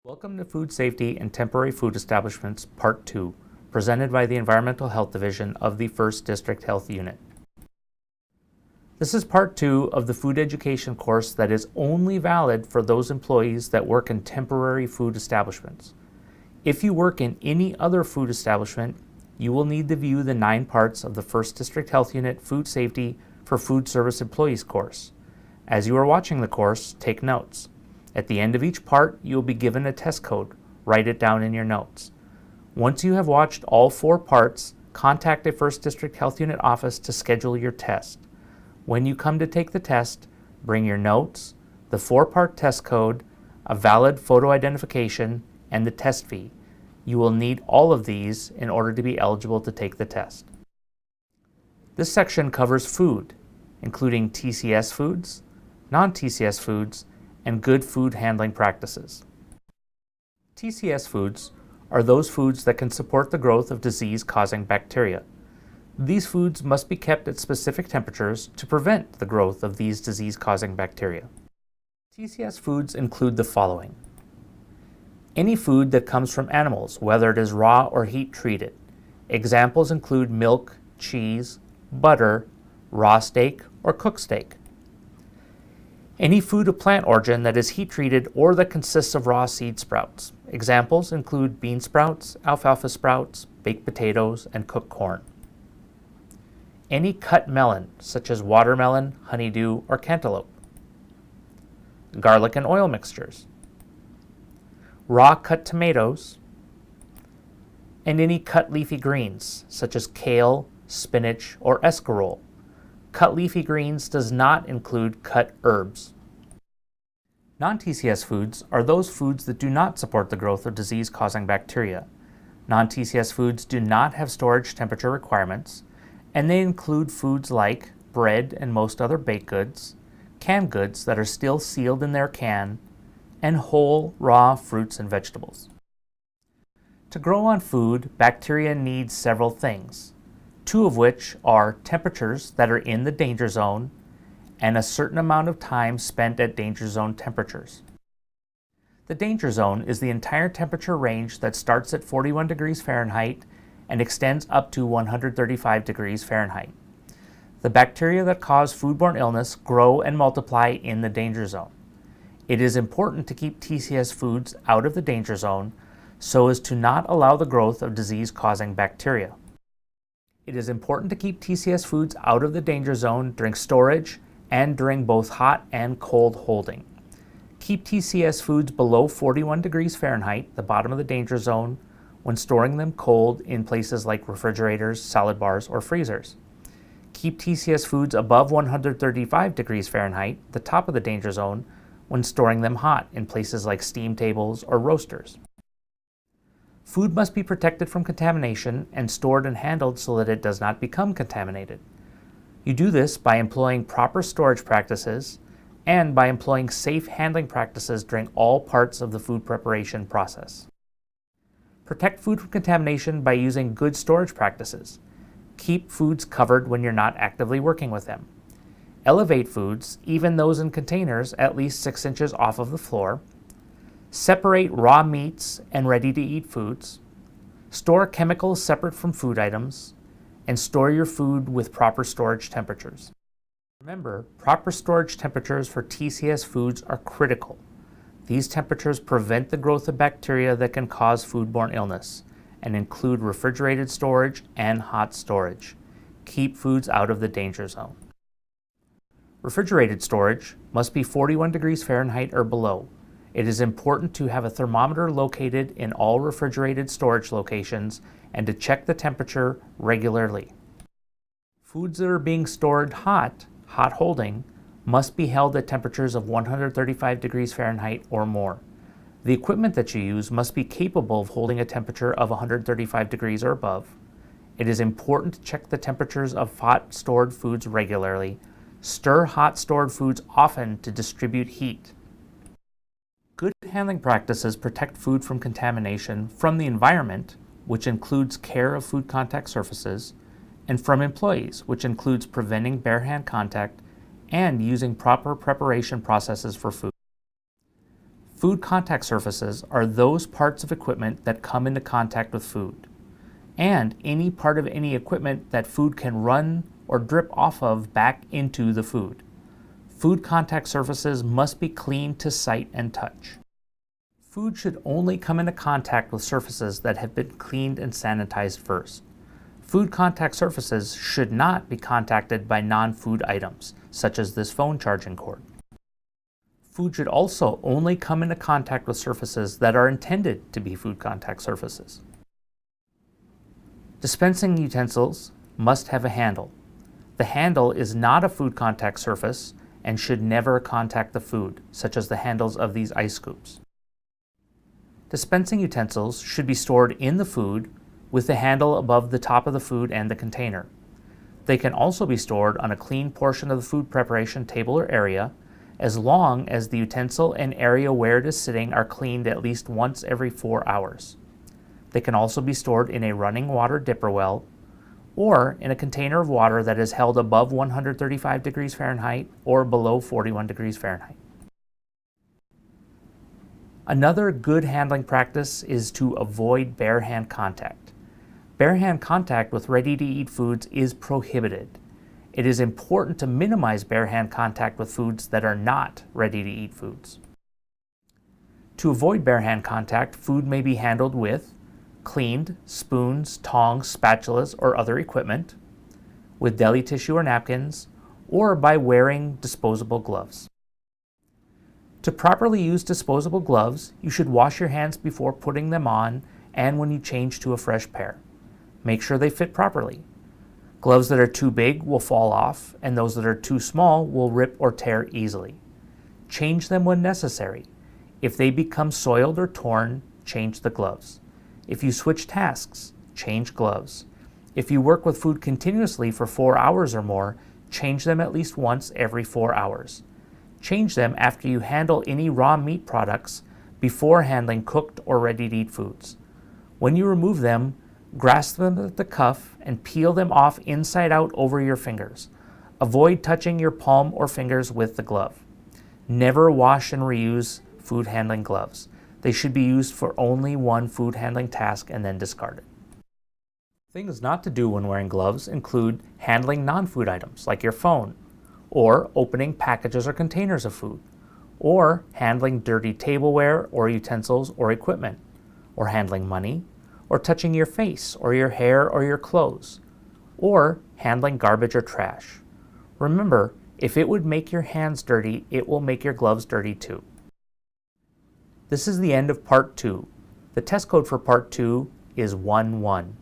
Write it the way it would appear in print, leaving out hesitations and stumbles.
Welcome to Food Safety and Temporary Food Establishments, Part 2, presented by the Environmental Health Division of the 1st District Health Unit. This is Part 2 of the food education course that is only valid for those employees that work in temporary food establishments. If you work in any other food establishment, you will need to view the 9 parts of the 1st District Health Unit Food Safety for Food Service Employees course. As you are watching the course, take notes. At the end of each part, you will be given a test code. Write it down in your notes. Once you have watched all 4 parts, contact a 1st District Health Unit office to schedule your test. When you come to take the test, bring your notes, the 4-part test code, a valid photo identification, and the test fee. You will need all of these in order to be eligible to take the test. This section covers food, including TCS foods, non-TCS foods, and good food handling practices. TCS foods are those foods that can support the growth of disease-causing bacteria. These foods must be kept at specific temperatures to prevent the growth of these disease-causing bacteria. TCS foods include the following: any food that comes from animals, whether it is raw or heat-treated. Examples include milk, cheese, butter, raw steak, or cooked steak. Any food of plant origin that is heat-treated or that consists of raw seed sprouts. Examples include bean sprouts, alfalfa sprouts, baked potatoes, and cooked corn. Any cut melon, such as watermelon, honeydew, or cantaloupe. Garlic and oil mixtures. Raw cut tomatoes. And any cut leafy greens, such as kale, spinach, or escarole. Cut leafy greens does not include cut herbs. Non-TCS foods are those foods that do not support the growth of disease-causing bacteria. Non-TCS foods do not have storage temperature requirements, and they include foods like bread and most other baked goods, canned goods that are still sealed in their can, and whole, raw fruits and vegetables. To grow on food, bacteria need several things, 2 of which are temperatures that are in the danger zone and a certain amount of time spent at danger zone temperatures. The danger zone is the entire temperature range that starts at 41 degrees Fahrenheit and extends up to 135 degrees Fahrenheit. The bacteria that cause foodborne illness grow and multiply in the danger zone. It is important to keep TCS foods out of the danger zone so as to not allow the growth of disease-causing bacteria. It is important to keep TCS foods out of the danger zone during storage and during both hot and cold holding. Keep TCS foods below 41 degrees Fahrenheit, the bottom of the danger zone, when storing them cold in places like refrigerators, salad bars, or freezers. Keep TCS foods above 135 degrees Fahrenheit, the top of the danger zone, when storing them hot in places like steam tables or roasters. Food must be protected from contamination and stored and handled so that it does not become contaminated. You do this by employing proper storage practices and by employing safe handling practices during all parts of the food preparation process. Protect food from contamination by using good storage practices. Keep foods covered when you're not actively working with them. Elevate foods, even those in containers, at least 6 inches off of the floor. Separate raw meats and ready-to-eat foods. Store chemicals separate from food items. And store your food with proper storage temperatures. Remember, proper storage temperatures for TCS foods are critical. These temperatures prevent the growth of bacteria that can cause foodborne illness and include refrigerated storage and hot storage. Keep foods out of the danger zone. Refrigerated storage must be 41 degrees Fahrenheit or below. It is important to have a thermometer located in all refrigerated storage locations and to check the temperature regularly. Foods that are being stored hot holding, must be held at temperatures of 135 degrees Fahrenheit or more. The equipment that you use must be capable of holding a temperature of 135 degrees or above. It is important to check the temperatures of hot stored foods regularly. Stir hot stored foods often to distribute heat. Good handling practices protect food from contamination from the environment, which includes care of food contact surfaces, and from employees, which includes preventing bare hand contact and using proper preparation processes for food. Food contact surfaces are those parts of equipment that come into contact with food, and any part of any equipment that food can run or drip off of back into the food. Food contact surfaces must be clean to sight and touch. Food should only come into contact with surfaces that have been cleaned and sanitized first. Food contact surfaces should not be contacted by non-food items, such as this phone charging cord. Food should also only come into contact with surfaces that are intended to be food contact surfaces. Dispensing utensils must have a handle. The handle is not a food contact surface and should never contact the food, such as the handles of these ice scoops. Dispensing utensils should be stored in the food with the handle above the top of the food and the container. They can also be stored on a clean portion of the food preparation table or area, as long as the utensil and area where it is sitting are cleaned at least once every 4 hours. They can also be stored in a running water dipper well or in a container of water that is held above 135 degrees Fahrenheit or below 41 degrees Fahrenheit. Another good handling practice is to avoid bare hand contact. Bare hand contact with ready-to-eat foods is prohibited. It is important to minimize bare hand contact with foods that are not ready-to-eat foods. To avoid bare hand contact, food may be handled with cleaned spoons, tongs, spatulas, or other equipment, with deli tissue or napkins, or by wearing disposable gloves. To properly use disposable gloves, you should wash your hands before putting them on and when you change to a fresh pair. Make sure they fit properly. Gloves that are too big will fall off, and those that are too small will rip or tear easily. Change them when necessary. If they become soiled or torn, change the gloves. If you switch tasks, change gloves. If you work with food continuously for 4 hours or more, change them at least once every 4 hours. Change them after you handle any raw meat products before handling cooked or ready-to-eat foods. When you remove them, grasp them at the cuff and peel them off inside out over your fingers. Avoid touching your palm or fingers with the glove. Never wash and reuse food handling gloves. They should be used for only one food handling task and then discarded. Things not to do when wearing gloves include handling non-food items like your phone, or opening packages or containers of food, or handling dirty tableware or utensils or equipment, or handling money, or touching your face or your hair or your clothes, or handling garbage or trash. Remember, if it would make your hands dirty, it will make your gloves dirty too. This is the end of Part 2. The test code for Part 2 is 11.